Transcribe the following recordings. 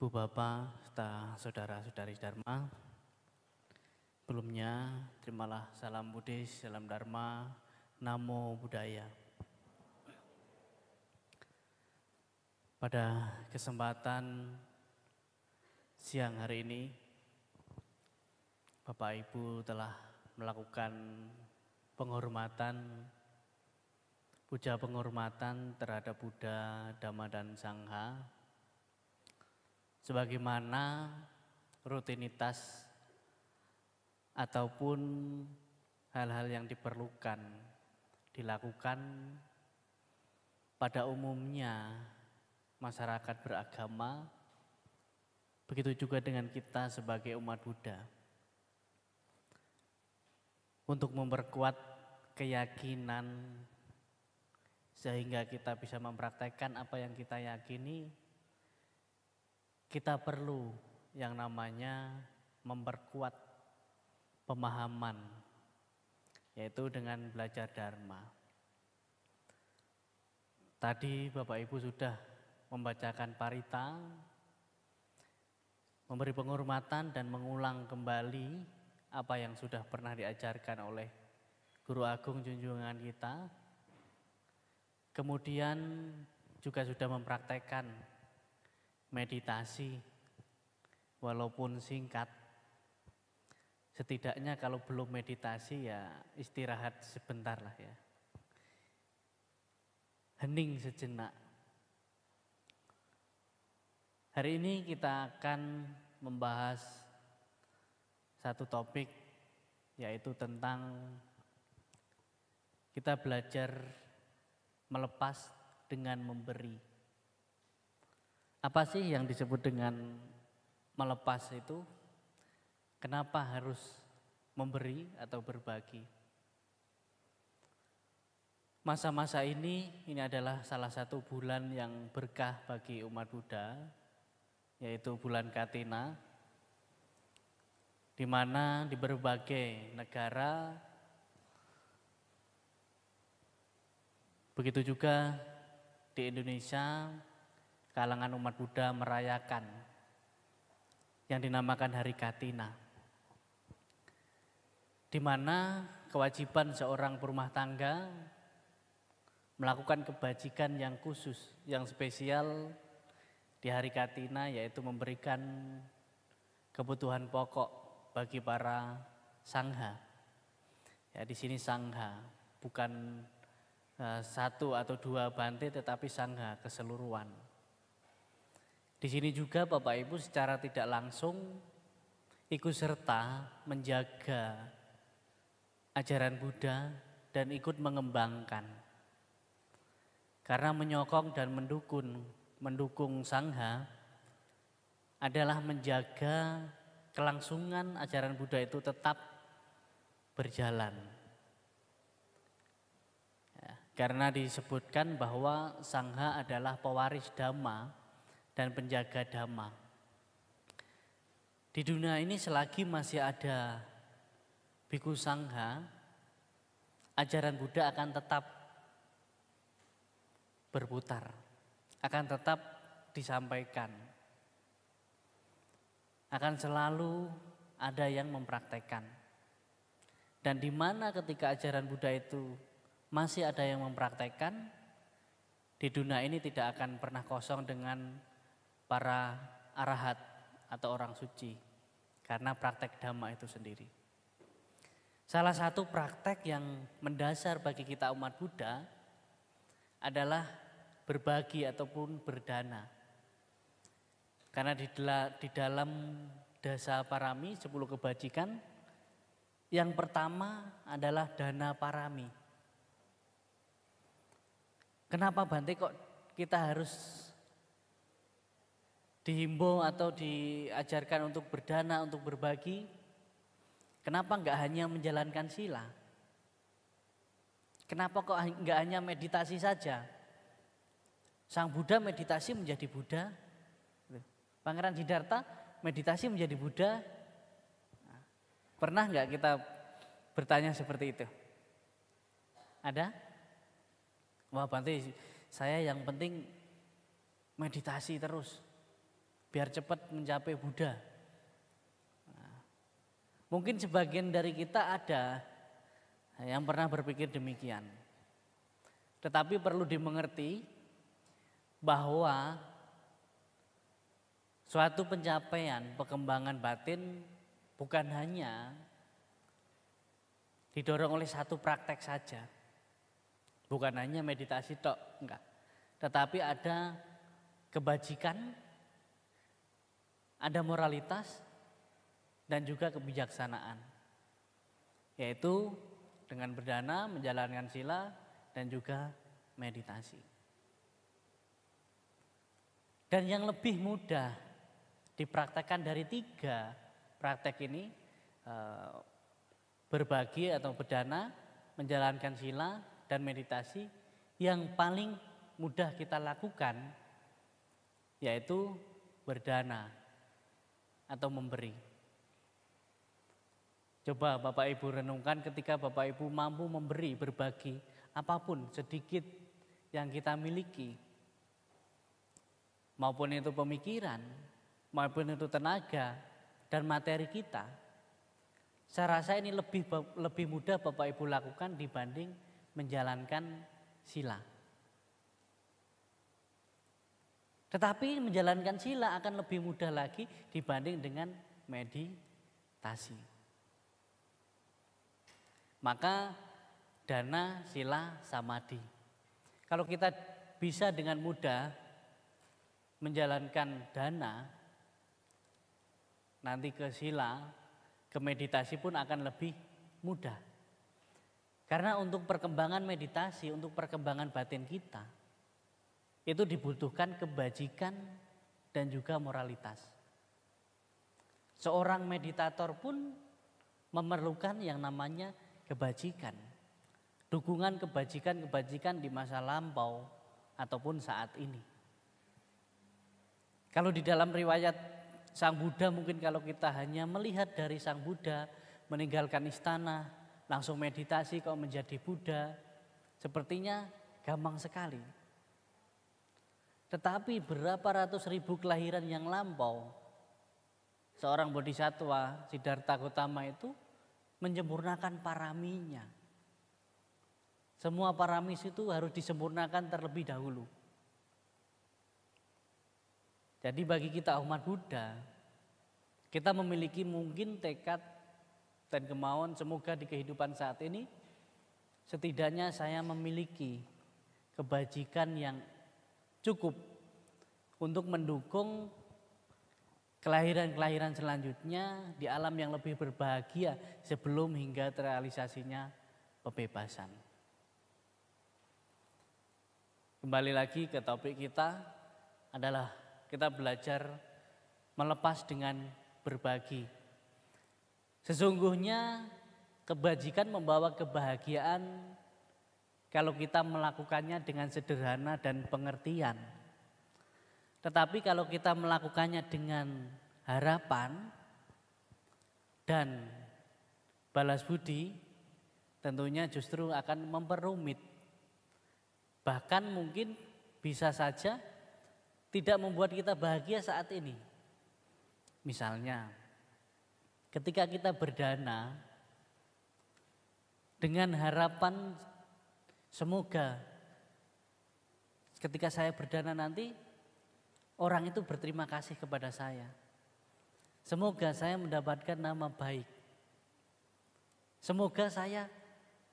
Ibu Bapak serta saudara-saudari Dharma, sebelumnya terimalah salam Buddhis, salam Dharma, Namo Buddhaya. Pada kesempatan siang hari ini, Bapak Ibu telah melakukan penghormatan, puja penghormatan terhadap Buddha, Dhamma dan Sangha, sebagaimana rutinitas ataupun hal-hal yang diperlukan dilakukan pada umumnya masyarakat beragama, begitu juga dengan kita sebagai umat Buddha, untuk memperkuat keyakinan sehingga kita bisa mempraktekkan apa yang kita yakini. Kita perlu yang namanya memperkuat pemahaman, yaitu dengan belajar Dharma. Tadi Bapak Ibu sudah membacakan parita, memberi penghormatan dan mengulang kembali apa yang sudah pernah diajarkan oleh Guru Agung junjungan kita. Kemudian juga sudah mempraktekkan meditasi, walaupun singkat. Setidaknya kalau belum meditasi ya istirahat sebentar lah ya. Hening sejenak. Hari ini kita akan membahas satu topik, yaitu tentang kita belajar melepas dengan memberi. Apa sih yang disebut dengan melepas itu? Kenapa harus memberi atau berbagi? Masa-masa ini adalah salah satu bulan yang berkah bagi umat Buddha, yaitu bulan Katina, di mana di berbagai negara, begitu juga di Indonesia, kalangan umat Buddha merayakan yang dinamakan Hari Katina, di mana kewajiban seorang berumah tangga melakukan kebajikan yang khusus, yang spesial di Hari Katina, yaitu memberikan kebutuhan pokok bagi para sangha. Ya, di sini sangha bukan satu atau dua bante, tetapi sangha keseluruhan. Di sini juga Bapak Ibu secara tidak langsung ikut serta menjaga ajaran Buddha dan ikut mengembangkan. Karena menyokong dan mendukung sangha adalah menjaga kelangsungan ajaran Buddha itu tetap berjalan. Ya, karena disebutkan bahwa sangha adalah pewaris Dhamma dan penjaga Dhamma. Di dunia ini selagi masih ada Bhikkhu Sangha, ajaran Buddha akan tetap berputar, akan tetap disampaikan, akan selalu ada yang mempraktekkan. Dan di mana ketika ajaran Buddha itu masih ada yang mempraktekkan, di dunia ini tidak akan pernah kosong dengan para arahat atau orang suci, karena praktek Dhamma itu sendiri. Salah satu praktek yang mendasar bagi kita umat Buddha adalah berbagi ataupun berdana. Karena di dalam dasa parami, 10 kebajikan, yang pertama adalah dana parami. Kenapa Bante kok kita harus dihimbau atau diajarkan untuk berdana, untuk berbagi? Kenapa enggak hanya menjalankan sila? Kenapa kok enggak hanya meditasi saja? Sang Buddha meditasi menjadi Buddha, Pangeran Siddhartha meditasi menjadi Buddha. Pernah enggak kita bertanya seperti itu? Ada? Wah Bante, saya yang penting meditasi terus. biar cepat mencapai Buddha. Nah, mungkin sebagian dari kita ada yang pernah berpikir demikian. Tetapi perlu dimengerti bahwa suatu pencapaian, perkembangan batin bukan hanya didorong oleh satu praktek saja. Bukan hanya meditasi tok, enggak. Tetapi ada kebajikan, ada moralitas, dan juga kebijaksanaan. Yaitu dengan berdana, menjalankan sila, dan juga meditasi. Dan yang lebih mudah dipraktekkan dari 3 praktek ini, berbagi atau berdana, menjalankan sila, dan meditasi, yang paling mudah kita lakukan yaitu berdana atau memberi. Coba Bapak Ibu renungkan ketika Bapak Ibu mampu memberi, berbagi apapun sedikit yang kita miliki, maupun itu pemikiran, maupun itu tenaga dan materi kita. Saya rasa ini lebih mudah Bapak Ibu lakukan dibanding menjalankan sila. Tetapi menjalankan sila akan lebih mudah lagi dibanding dengan meditasi. Maka dana, sila, samadhi. Kalau kita bisa dengan mudah menjalankan dana, nanti ke sila, ke meditasi pun akan lebih mudah. Karena untuk perkembangan meditasi, untuk perkembangan batin kita, itu dibutuhkan kebajikan dan juga moralitas. Seorang meditator pun memerlukan yang namanya kebajikan. Dukungan kebajikan di masa lampau ataupun saat ini. Kalau di dalam riwayat Sang Buddha, mungkin kalau kita hanya melihat dari Sang Buddha meninggalkan istana, langsung meditasi kok menjadi Buddha, sepertinya gampang sekali. Tetapi berapa ratus ribu kelahiran yang lampau, seorang bodhisattva Siddhartha Gautama itu menyempurnakan paraminya. Semua paramis itu harus disempurnakan terlebih dahulu. Jadi bagi kita umat Buddha, kita memiliki mungkin tekad dan kemauan, semoga di kehidupan saat ini setidaknya saya memiliki kebajikan yang cukup untuk mendukung kelahiran-kelahiran selanjutnya di alam yang lebih berbahagia sebelum hingga terrealisasinya pembebasan. Kembali lagi ke topik kita adalah kita belajar melepas dengan berbagi. Sesungguhnya kebajikan membawa kebahagiaan kalau kita melakukannya dengan sederhana dan pengertian. Tetapi kalau kita melakukannya dengan harapan dan balas budi, tentunya justru akan memperumit. Bahkan mungkin bisa saja tidak membuat kita bahagia saat ini. Misalnya, ketika kita berdana dengan harapan semoga ketika saya berdana nanti orang itu berterima kasih kepada saya. Semoga saya mendapatkan nama baik. Semoga saya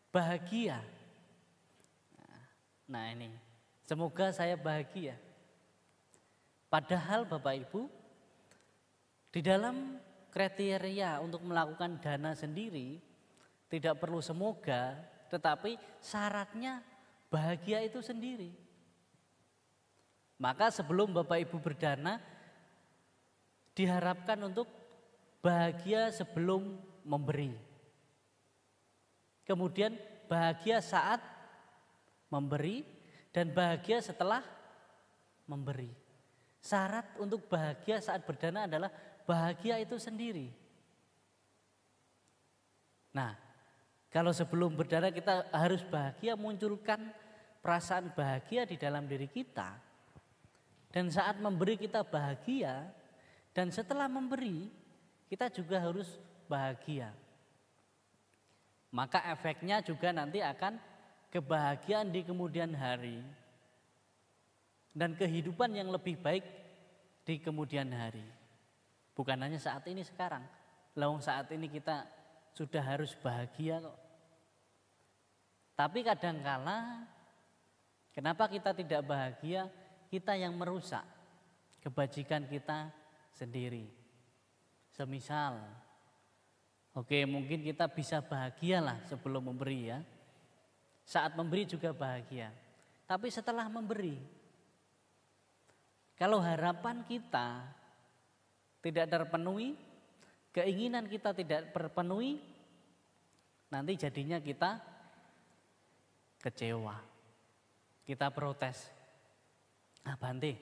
bahagia. Nah ini, semoga saya bahagia. Padahal Bapak Ibu, di dalam kriteria untuk melakukan dana sendiri tidak perlu semoga, tetapi syaratnya bahagia itu sendiri. Maka sebelum Bapak Ibu berdana, diharapkan untuk bahagia sebelum memberi. Kemudian bahagia saat memberi dan bahagia setelah memberi. Syarat untuk bahagia saat berdana adalah bahagia itu sendiri. Nah, kalau sebelum berdana kita harus bahagia, munculkan perasaan bahagia di dalam diri kita. Dan saat memberi kita bahagia, Dan setelah memberi, kita juga harus bahagia. Maka efeknya juga nanti akan kebahagiaan di kemudian hari dan kehidupan yang lebih baik di kemudian hari. Bukan hanya saat ini sekarang. Lawang saat ini kita sudah harus bahagia kok. Tapi kadangkala kenapa kita tidak bahagia? Kita yang merusak kebajikan kita sendiri. Semisal, oke, mungkin kita bisa bahagialah sebelum memberi ya. Saat memberi juga bahagia. Tapi setelah memberi, kalau harapan kita tidak terpenuhi, keinginan kita tidak terpenuhi, nanti jadinya kita kecewa. Kita protes. Ah Bante,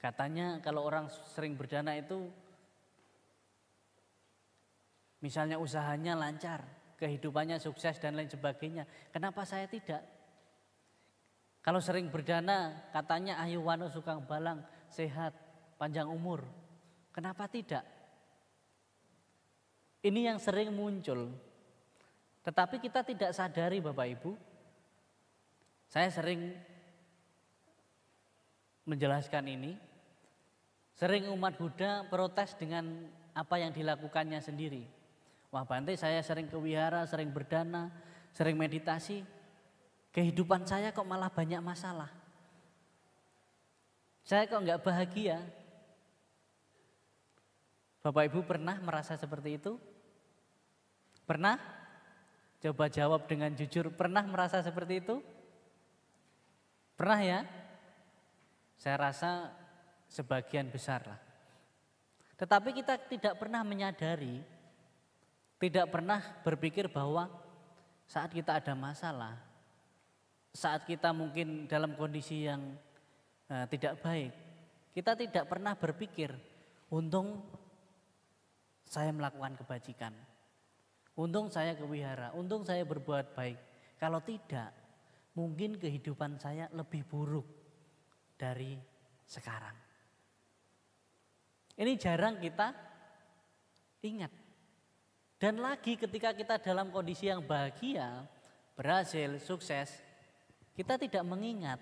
katanya kalau orang sering berdana itu misalnya usahanya lancar, kehidupannya sukses dan lain sebagainya. Kenapa saya tidak? Kalau sering berdana katanya ayu wano sukang balang, sehat, panjang umur. Kenapa tidak? Ini yang sering muncul. Tetapi kita tidak sadari Bapak Ibu. Saya sering menjelaskan ini. Sering umat Buddha protes dengan apa yang dilakukannya sendiri. Wah Bante, saya sering ke wihara, sering berdana, sering meditasi. Kehidupan saya kok malah banyak masalah. Saya kok enggak bahagia. Bapak Ibu pernah merasa seperti itu? Pernah? Coba jawab dengan jujur, pernah merasa seperti itu? Pernah ya? Saya rasa sebagian besar lah. Tetapi kita tidak pernah menyadari, tidak pernah berpikir bahwa saat kita ada masalah, saat kita mungkin dalam kondisi yang tidak baik, kita tidak pernah berpikir, untung saya melakukan kebajikan, untung saya ke wihara, untung saya berbuat baik. Kalau tidak, mungkin kehidupan saya lebih buruk dari sekarang. Ini jarang kita ingat. Dan lagi ketika kita dalam kondisi yang bahagia, berhasil, sukses, kita tidak mengingat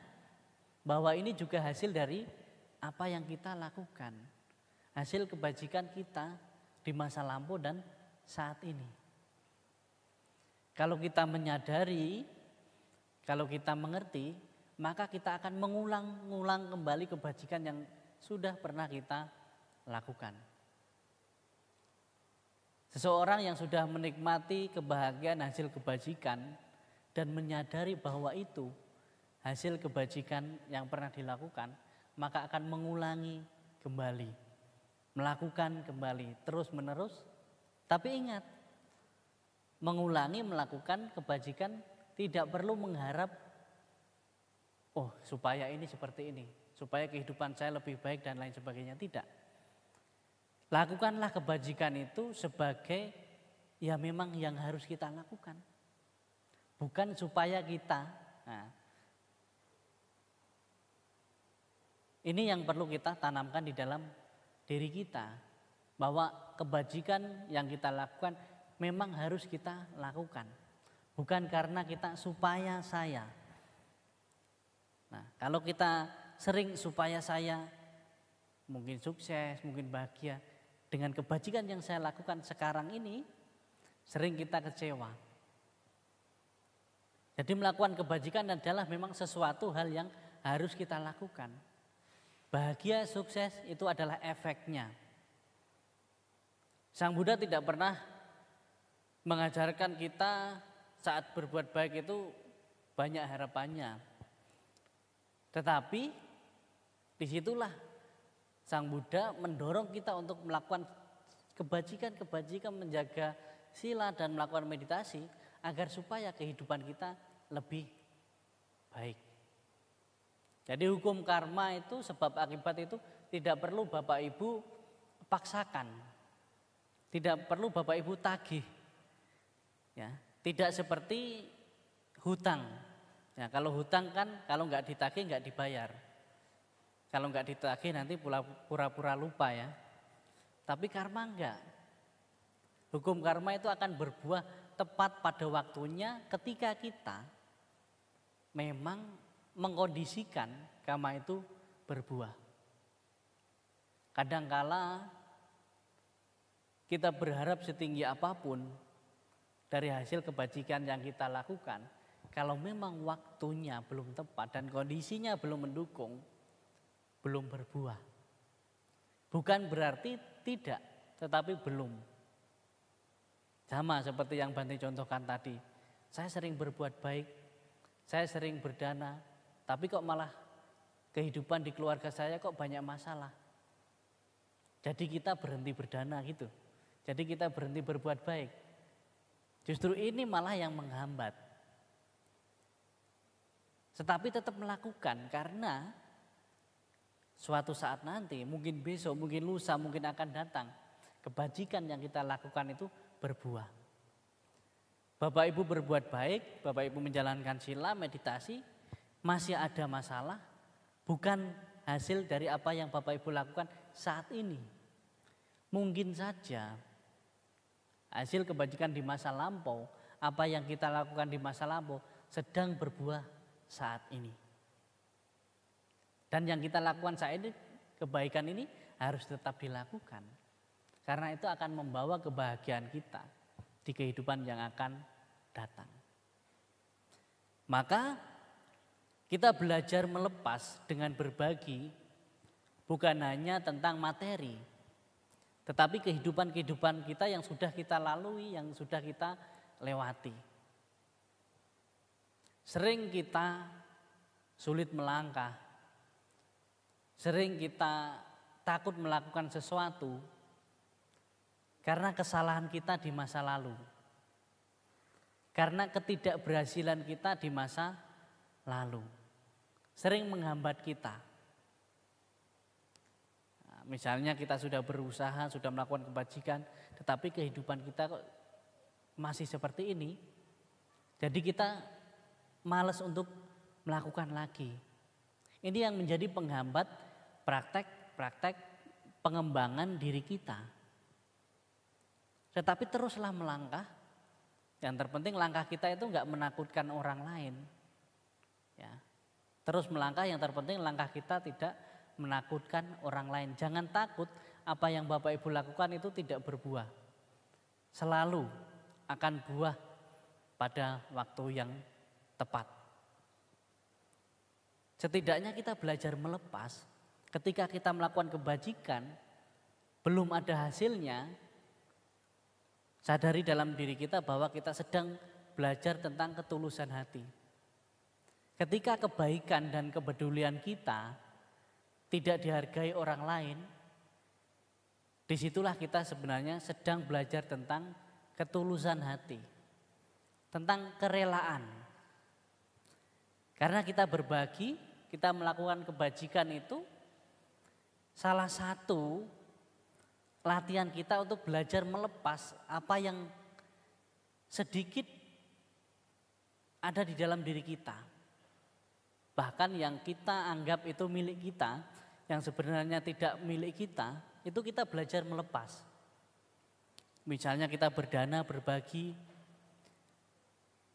bahwa ini juga hasil dari apa yang kita lakukan. Hasil kebajikan kita di masa lampau dan saat ini. Kalau kita menyadari, kalau kita mengerti, maka kita akan mengulang-ulang kembali kebajikan yang sudah pernah kita lakukan. Seseorang yang sudah menikmati kebahagiaan hasil kebajikan dan menyadari bahwa itu hasil kebajikan yang pernah dilakukan, maka akan mengulangi kembali, melakukan kembali terus menerus. Tapi ingat, mengulangi melakukan kebajikan tidak perlu mengharap oh supaya ini seperti ini, supaya kehidupan saya lebih baik dan lain sebagainya. Tidak. Lakukanlah kebajikan itu sebagai ya memang yang harus kita lakukan. Bukan supaya kita. Nah, ini yang perlu kita tanamkan di dalam diri kita. Bahwa kebajikan yang kita lakukan memang harus kita lakukan. Bukan karena kita supaya saya. Nah, kalau kita sering supaya saya mungkin sukses, mungkin bahagia dengan kebajikan yang saya lakukan sekarang ini, sering kita kecewa. Jadi melakukan kebajikan adalah memang sesuatu hal yang harus kita lakukan. Bahagia, sukses itu adalah efeknya. Sang Buddha tidak pernah mengajarkan kita saat berbuat baik itu banyak harapannya. Tetapi disitulah Sang Buddha mendorong kita untuk melakukan kebajikan-kebajikan, menjaga sila dan melakukan meditasi agar supaya kehidupan kita lebih baik. Jadi hukum karma itu, sebab akibat itu tidak perlu Bapak Ibu paksakan. Tidak perlu Bapak Ibu tagih. Ya, tidak seperti hutang. Ya, kalau hutang kan kalau nggak ditagih nggak dibayar. Kalau nggak ditagih nanti pura-pura lupa ya. Tapi karma enggak. Hukum karma itu akan berbuah tepat pada waktunya ketika kita memang mengkondisikan karma itu berbuah. Kadangkala kita berharap setinggi apapun dari hasil kebajikan yang kita lakukan, kalau memang waktunya belum tepat dan kondisinya belum mendukung, belum berbuah. Bukan berarti tidak, tetapi belum. Sama seperti yang Bante contohkan tadi. Saya sering berbuat baik, saya sering berdana, tapi kok malah kehidupan di keluarga saya kok banyak masalah. Jadi kita berhenti berdana gitu. Jadi kita berhenti berbuat baik. Justru ini malah yang menghambat. Tetapi tetap melakukan karena suatu saat nanti, mungkin besok, mungkin lusa, mungkin akan datang. Kebajikan yang kita lakukan itu berbuah. Bapak Ibu berbuat baik, Bapak Ibu menjalankan sila, meditasi, masih ada masalah, bukan hasil dari apa yang Bapak Ibu lakukan saat ini. Mungkin saja hasil kebajikan di masa lampau, apa yang kita lakukan di masa lampau sedang berbuah saat ini. Dan yang kita lakukan saat ini, kebaikan ini harus tetap dilakukan. Karena itu akan membawa kebahagiaan kita di kehidupan yang akan datang. Maka kita belajar melepas dengan berbagi bukan hanya tentang materi, tetapi kehidupan-kehidupan kita yang sudah kita lalui, yang sudah kita lewati. Sering kita sulit melangkah, sering kita takut melakukan sesuatu karena kesalahan kita di masa lalu, karena ketidakberhasilan kita di masa lalu, sering menghambat kita. Misalnya kita sudah berusaha, sudah melakukan kebajikan, tetapi kehidupan kita kok masih seperti ini. Jadi kita malas untuk melakukan lagi. Ini yang menjadi penghambat praktek-praktek pengembangan diri kita. Tetapi teruslah melangkah. Yang terpenting langkah kita itu enggak menakutkan orang lain. Ya. Terus melangkah, yang terpenting langkah kita tidak menakutkan orang lain. Jangan takut apa yang Bapak Ibu lakukan itu tidak berbuah. Selalu akan buah pada waktu yang tepat. Setidaknya kita belajar melepas. Ketika kita melakukan kebajikan, belum ada hasilnya, sadari dalam diri kita bahwa kita sedang belajar tentang ketulusan hati. Ketika kebaikan dan kepedulian kita tidak dihargai orang lain, disitulah kita sebenarnya sedang belajar tentang ketulusan hati, tentang kerelaan. Karena kita berbagi, kita melakukan kebajikan itu salah satu latihan kita untuk belajar melepas apa yang sedikit ada di dalam diri kita. Bahkan yang kita anggap itu milik kita, yang sebenarnya tidak milik kita, itu kita belajar melepas. Misalnya kita berdana, berbagi,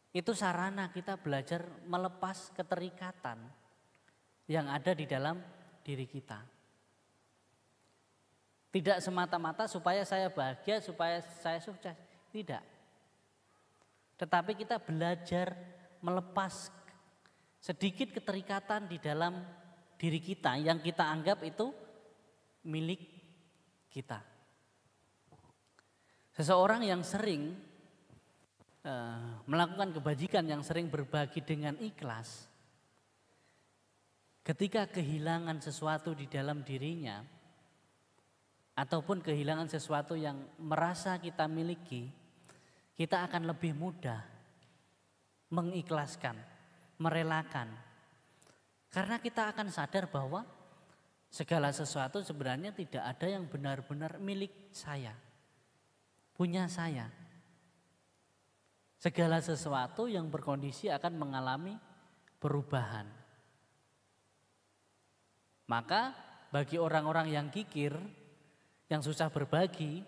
itu sarana kita belajar melepas keterikatan yang ada di dalam diri kita. Tidak semata-mata supaya saya bahagia, supaya saya sukses, tidak. Tetapi kita belajar melepas sedikit keterikatan di dalam diri kita yang kita anggap itu milik kita. Seseorang yang sering melakukan kebajikan, yang sering berbagi dengan ikhlas, ketika kehilangan sesuatu di dalam dirinya ataupun kehilangan sesuatu yang merasa kita miliki, kita akan lebih mudah mengikhlaskan, merelakan. Karena kita akan sadar bahwa segala sesuatu sebenarnya tidak ada yang benar-benar milik saya, punya saya. Segala sesuatu yang berkondisi akan mengalami perubahan. Maka bagi orang-orang yang kikir, yang susah berbagi,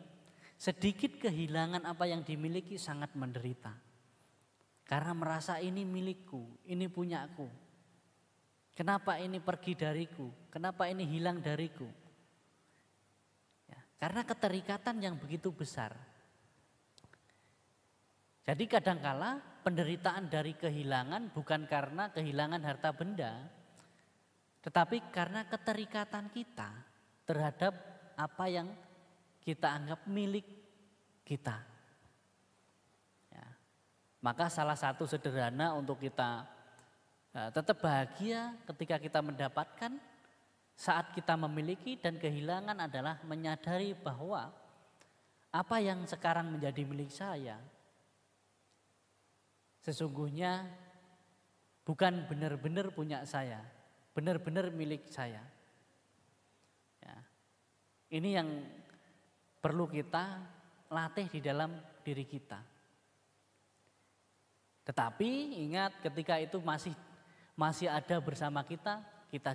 sedikit kehilangan apa yang dimiliki sangat menderita. Karena merasa ini milikku, ini punyaku. Kenapa ini pergi dariku? Kenapa ini hilang dariku? Ya, karena keterikatan yang begitu besar. Jadi kadangkala penderitaan dari kehilangan bukan karena kehilangan harta benda, tetapi karena keterikatan kita terhadap apa yang kita anggap milik kita. Ya. Maka salah satu sederhana untuk kita tetap bahagia ketika kita mendapatkan saat kita memiliki dan kehilangan adalah menyadari bahwa apa yang sekarang menjadi milik saya sesungguhnya bukan benar-benar punya saya, benar-benar milik saya. Ya. Ini yang perlu kita latih di dalam diri kita. Tetapi ingat ketika itu masih ada bersama kita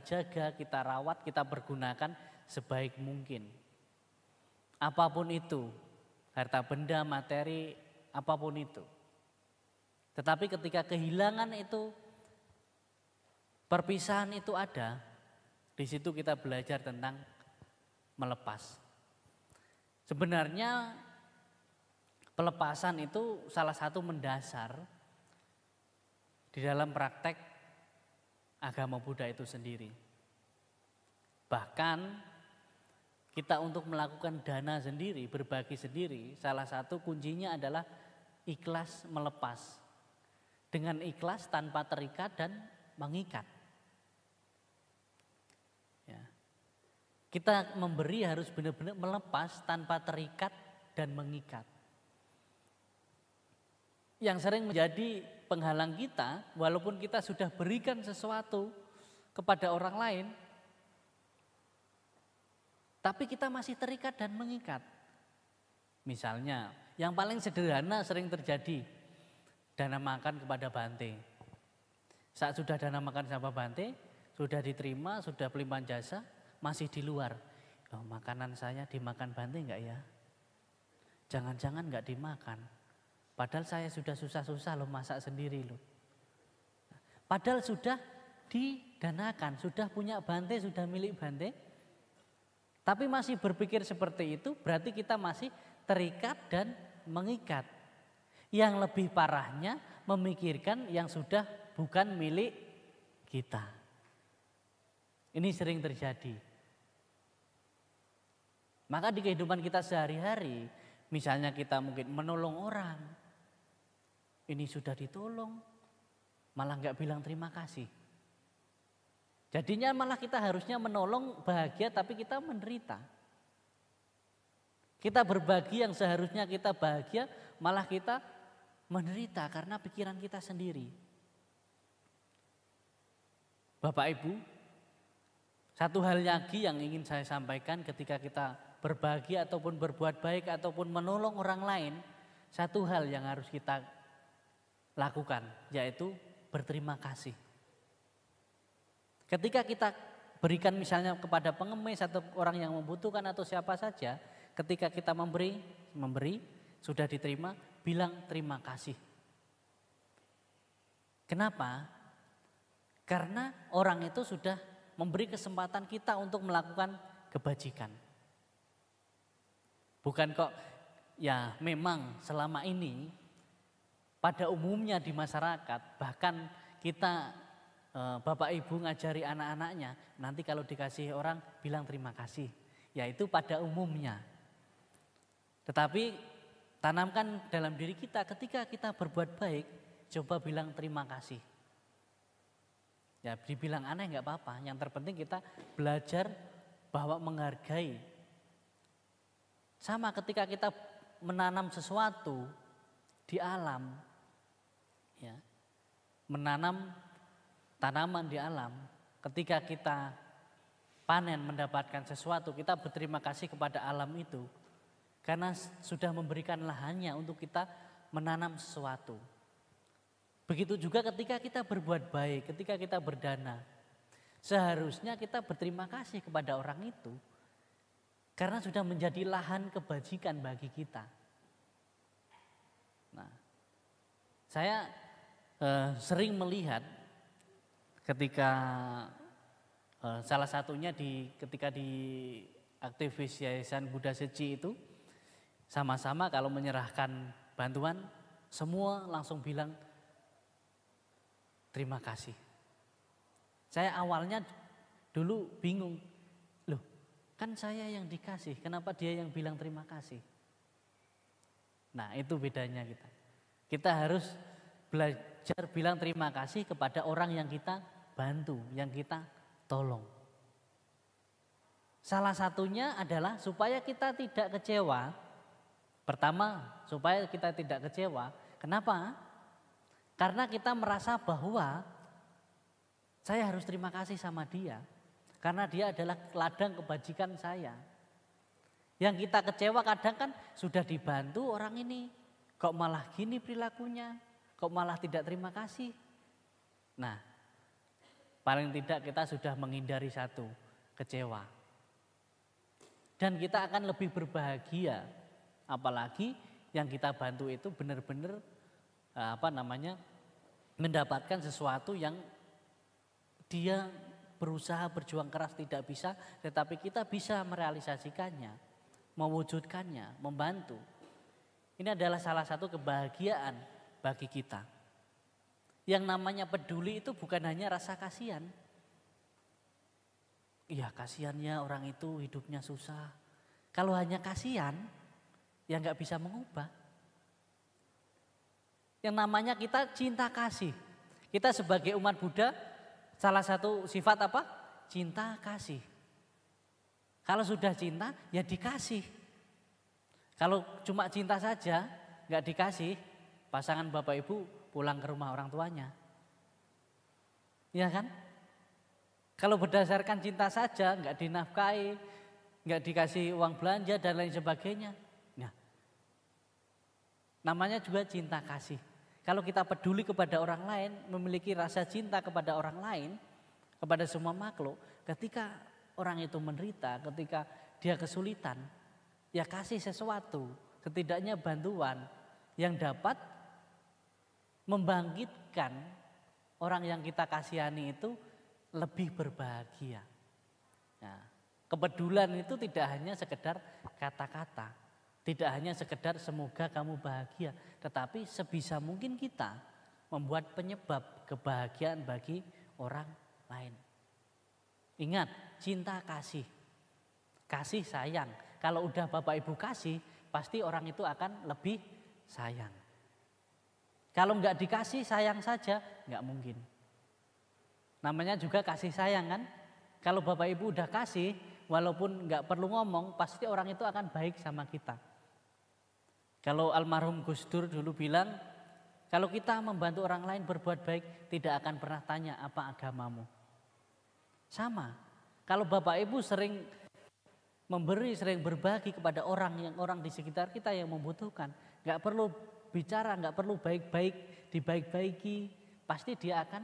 jaga, kita rawat, kita pergunakan sebaik mungkin. Apapun itu, harta benda, materi, apapun itu. Tetapi ketika kehilangan itu, perpisahan itu ada, di situ kita belajar tentang melepas. Sebenarnya pelepasan itu salah satu mendasar di dalam praktek agama Buddha itu sendiri. Bahkan kita untuk melakukan dana sendiri, berbagi sendiri, salah satu kuncinya adalah ikhlas melepas. Dengan ikhlas tanpa terikat dan mengikat. Ya. Kita memberi harus benar-benar melepas tanpa terikat dan mengikat. Yang sering menjadi penghalang kita, walaupun kita sudah berikan sesuatu kepada orang lain, tapi kita masih terikat dan mengikat. Misalnya, yang paling sederhana sering terjadi, dana makan kepada Bante. Saat sudah dana makan sama Bante, sudah diterima, sudah pelimpahan jasa, masih di luar. Oh, makanan saya dimakan Bante enggak ya? Jangan-jangan enggak dimakan. Padahal saya sudah susah-susah loh masak sendiri loh. Padahal sudah didanakan, sudah punya Bante, sudah milik Bante. Tapi masih berpikir seperti itu, berarti kita masih terikat dan mengikat. Yang lebih parahnya memikirkan yang sudah bukan milik kita. Ini sering terjadi. Maka di kehidupan kita sehari-hari, misalnya kita mungkin menolong orang, ini sudah ditolong, malah nggak bilang terima kasih. Jadinya malah kita harusnya menolong bahagia tapi kita menderita. Kita berbagi yang seharusnya kita bahagia, malah kita menderita karena pikiran kita sendiri. Bapak Ibu, satu hal lagi yang ingin saya sampaikan ketika kita berbagi ataupun berbuat baik ataupun menolong orang lain, satu hal yang harus kita lakukan yaitu berterima kasih. Ketika kita berikan misalnya kepada pengemis atau orang yang membutuhkan atau siapa saja, ketika kita memberi sudah diterima, bilang terima kasih. Kenapa? Karena orang itu sudah memberi kesempatan kita untuk melakukan kebajikan. Bukan kok ya memang selama ini pada umumnya di masyarakat, bahkan kita Bapak Ibu ngajari anak-anaknya, nanti kalau dikasih orang bilang terima kasih. Ya itu pada umumnya. Tetapi tanamkan dalam diri kita ketika kita berbuat baik, coba bilang terima kasih. Ya dibilang aneh nggak apa-apa, yang terpenting kita belajar bahwa menghargai. Sama ketika kita menanam sesuatu di alam, ya, menanam tanaman di alam, ketika kita panen mendapatkan sesuatu, kita berterima kasih kepada alam itu. Karena sudah memberikan lahannya untuk kita menanam sesuatu. Begitu juga ketika kita berbuat baik, ketika kita berdana. Seharusnya kita berterima kasih kepada orang itu. Karena sudah menjadi lahan kebajikan bagi kita. Nah, saya sering melihat ketika salah satunya ketika di aktivis Yayasan Buddha Seci itu sama-sama kalau menyerahkan bantuan semua langsung bilang terima kasih. Saya awalnya dulu bingung, loh kan saya yang dikasih, kenapa dia yang bilang terima kasih? Nah itu bedanya kita. Kita harus belajar bilang terima kasih kepada orang yang kita bantu, yang kita tolong. Salah satunya adalah supaya kita tidak kecewa. Pertama, supaya kita tidak kecewa. Kenapa? Karena kita merasa bahwa saya harus terima kasih sama dia. Karena dia adalah ladang kebajikan saya. Yang kita kecewa kadang kan sudah dibantu orang ini. Kok malah gini perilakunya? Kok malah tidak terima kasih? Nah, paling tidak kita sudah menghindari satu, kecewa. Dan kita akan lebih berbahagia. Apalagi yang kita bantu itu benar-benar mendapatkan sesuatu yang dia berusaha berjuang keras tidak bisa, tetapi kita bisa merealisasikannya, mewujudkannya, membantu. Ini adalah salah satu kebahagiaan bagi kita. Yang namanya peduli itu bukan hanya rasa kasihan. Iya kasihannya orang itu hidupnya susah. Kalau hanya kasihan, ya nggak bisa mengubah. Yang namanya kita cinta kasih. Kita sebagai umat Buddha, salah satu sifat apa? Cinta kasih. Kalau sudah cinta, ya dikasih. Kalau cuma cinta saja, nggak dikasih, pasangan bapak ibu pulang ke rumah orang tuanya. Ya kan? Kalau berdasarkan cinta saja, nggak dinafkahi, nggak dikasih uang belanja dan lain sebagainya. Nah, namanya juga cinta kasih. Kalau kita peduli kepada orang lain, memiliki rasa cinta kepada orang lain, kepada semua makhluk, ketika orang itu menderita, ketika dia kesulitan, ya kasih sesuatu, setidaknya bantuan yang dapat membangkitkan orang yang kita kasihani itu lebih berbahagia. Nah, kepedulian itu tidak hanya sekedar kata-kata, tidak hanya sekedar semoga kamu bahagia, tetapi sebisa mungkin kita membuat penyebab kebahagiaan bagi orang lain. Ingat, cinta kasih, kasih sayang. Kalau udah Bapak Ibu kasih, pasti orang itu akan lebih sayang. Kalau enggak dikasih sayang saja, enggak mungkin. Namanya juga kasih sayang kan. Kalau Bapak Ibu udah kasih, walaupun enggak perlu ngomong, pasti orang itu akan baik sama kita. Kalau almarhum Gus Dur dulu bilang, kalau kita membantu orang lain berbuat baik, tidak akan pernah tanya apa agamamu. Sama, kalau Bapak Ibu sering memberi, sering berbagi kepada orang di sekitar kita yang membutuhkan, enggak perlu bicara, enggak perlu baik-baik, dibaik-baiki, pasti dia akan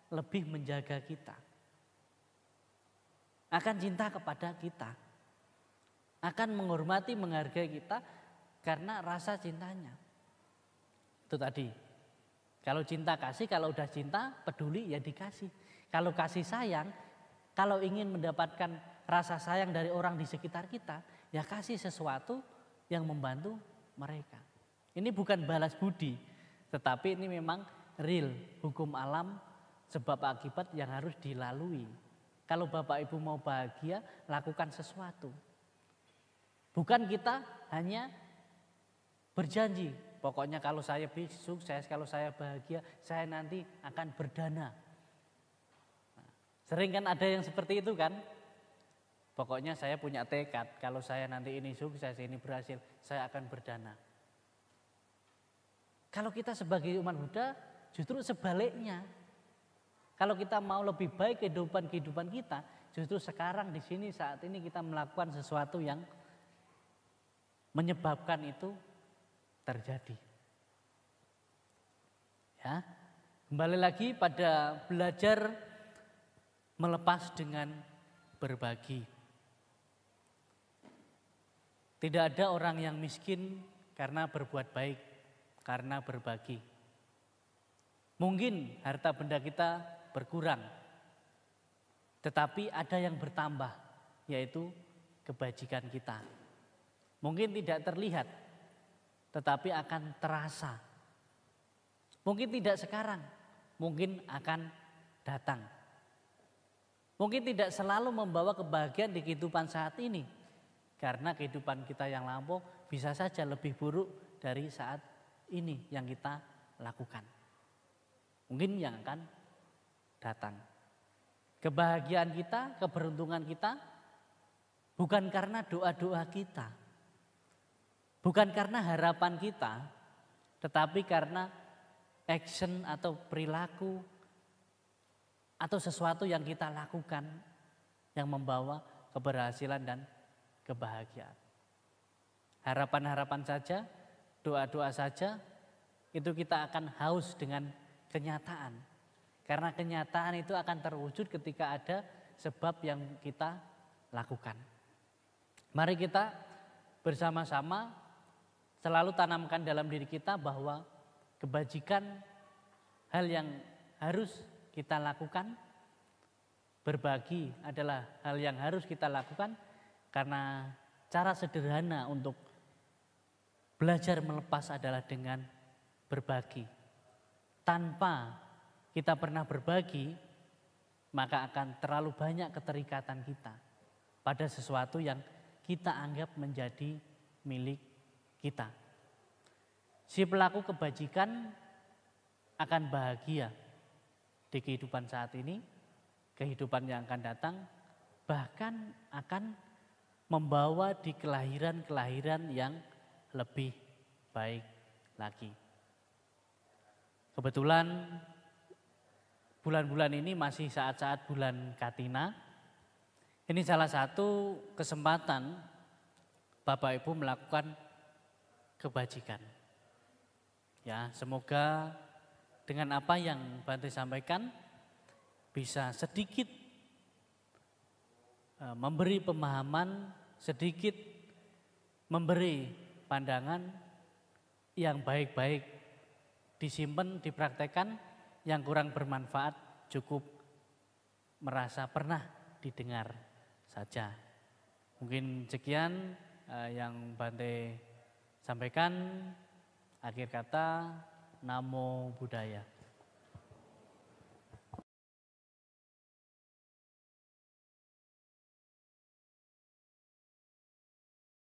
lebih menjaga kita, akan cinta kepada kita, akan menghormati, menghargai kita karena rasa cintanya. Itu tadi, kalau cinta kasih, kalau udah cinta peduli ya dikasih. Kalau kasih sayang, kalau ingin mendapatkan rasa sayang dari orang di sekitar kita, ya kasih sesuatu yang membantu mereka. Ini bukan balas budi, tetapi ini memang real hukum alam, sebab akibat yang harus dilalui. Kalau Bapak Ibu mau bahagia, lakukan sesuatu. Bukan kita hanya berjanji, pokoknya kalau saya sukses, kalau saya bahagia, saya nanti akan berdana. Sering kan ada yang seperti itu kan? Pokoknya saya punya tekad, kalau saya nanti ini sukses, ini berhasil, saya akan berdana. Kalau kita sebagai umat Buddha, justru sebaliknya. Kalau kita mau lebih baik kehidupan kita, justru sekarang di sini saat ini kita melakukan sesuatu yang menyebabkan itu terjadi. Ya, kembali lagi pada belajar melepas dengan berbagi. Tidak ada orang yang miskin karena berbuat baik, karena berbagi. Mungkin harta benda kita berkurang, tetapi ada yang bertambah, yaitu kebajikan kita. Mungkin tidak terlihat, tetapi akan terasa. Mungkin tidak sekarang, mungkin akan datang. Mungkin tidak selalu membawa kebahagiaan di kehidupan saat ini, karena kehidupan kita yang lampau bisa saja lebih buruk dari saat ini yang kita lakukan. Mungkin yang akan datang. Kebahagiaan kita, keberuntungan kita bukan karena doa-doa kita, bukan karena harapan kita, tetapi karena action atau perilaku atau sesuatu yang kita lakukan yang membawa keberhasilan dan kebahagiaan. Harapan-harapan saja, doa-doa saja, itu kita akan haus dengan kenyataan. Karena kenyataan itu akan terwujud ketika ada sebab yang kita lakukan. Mari kita bersama-sama selalu tanamkan dalam diri kita bahwa kebajikan hal yang harus kita lakukan, berbagi adalah hal yang harus kita lakukan, karena cara sederhana untuk belajar melepas adalah dengan berbagi. Tanpa kita pernah berbagi, maka akan terlalu banyak keterikatan kita pada sesuatu yang kita anggap menjadi milik kita. Si pelaku kebajikan akan bahagia di kehidupan saat ini, kehidupan yang akan datang, bahkan akan membawa di kelahiran-kelahiran yang lebih baik lagi. Kebetulan bulan-bulan ini masih saat-saat bulan Katina. Ini salah satu kesempatan Bapak Ibu melakukan kebajikan. Ya, semoga dengan apa yang Bante sampaikan bisa sedikit memberi pemahaman, sedikit memberi pandangan yang baik-baik, disimpan, dipraktekkan, yang kurang bermanfaat cukup merasa pernah didengar saja. Mungkin sekian yang Bante sampaikan. Akhir kata, Namo Buddhaya.